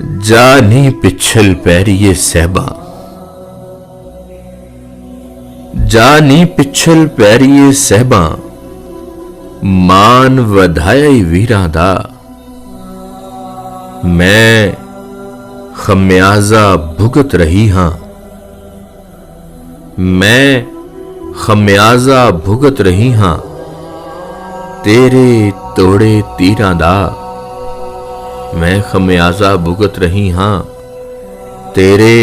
जा नी पिछल पैरिए सहबा, जा नी पिछल पैरिए सहबा, मान वधाया वीरां दा। मैं खमियाजा भुगत रही हां, मैं खमियाजा भुगत रही हां, तेरे तोड़े तीरां दा। मैं खमियाजा भुगत रही हां, तेरे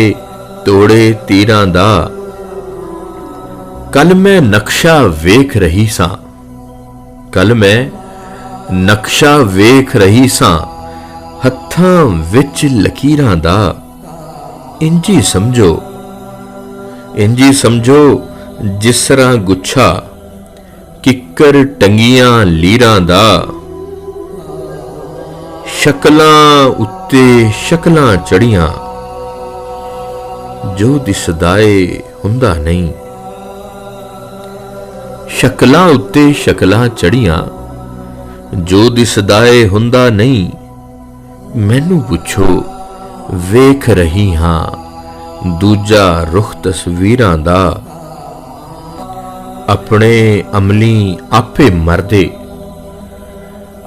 तोड़े तीरां दा। कल मैं नक्शा वेख रही सां, कल मैं नक्शा वेख रही सां, हत्थां विच लकीरां दा। इंजी समझो, इंजी समझो जिस तरह गुच्छा किकर टंगियां लीरां दा। शकलां उत्ते शकलां चढ़ियां, जो दिसदाए हुंदा नहीं। शकलां उत्ते शकलां चढ़ियां, जो दिसदाए हुंदा नहीं। मैनू पुछो वेख रही हां, दूजा रुख तस्वीरां दा। अपने अमली आपे मरदे,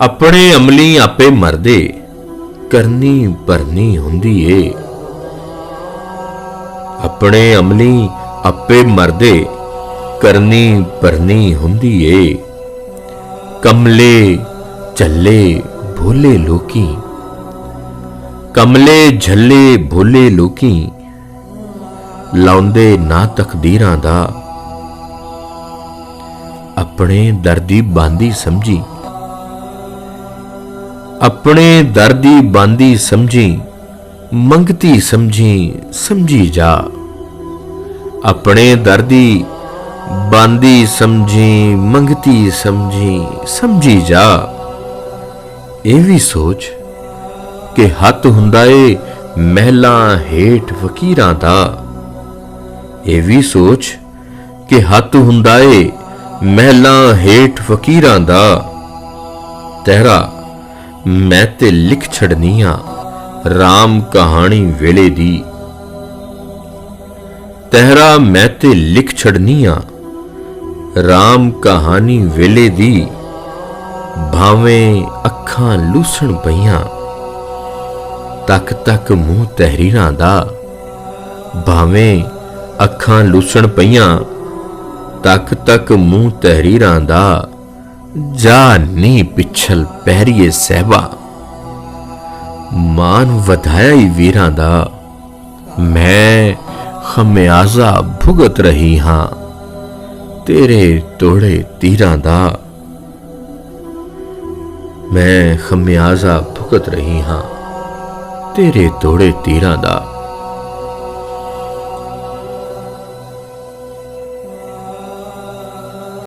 अपने अमली आपे मरदे, करनी भरनी हुंदी ए। अपने अमली आपे मरदे, करनी भरनी हुंदी ए। कमले झल्ले भोले लोकी, कमले झल्ले भोले लोकी, लाउंदे ना तकदीरां दा। अपने दर्दी बांदी समझी, अपने दर्दी बांदी समझी, मंगती समझी समझी जा। अपने दर्दी बांदी समझी, मंगती समझी समझी जा। ये भी सोच कि हथ हुंदा ए महलां हेठ फकीरां दा। ये भी सोच कि हथ हुंदा ए महलां हेठ फकीरां दा। तेरा मैं ते लिख छड़निया राम कहानी वेले दी। तेहरा मैं ते लिख छड़निया राम कहानी वेले दी। भावें अखां लूसण पईयां, तक तक मुंह तहरीरां दा। भावें अखां लूसण पईयां, तक तक मुंह तहरीरां दा। जा नी पिछल पैरिए सहबा, मान वधाया वीरां दा। मैं खमियाजा भुगत रही हां, तेरे तोड़े तीरां दा। मैं खमियाजा भुगत रही हां, तेरे तोड़े तीरां दा।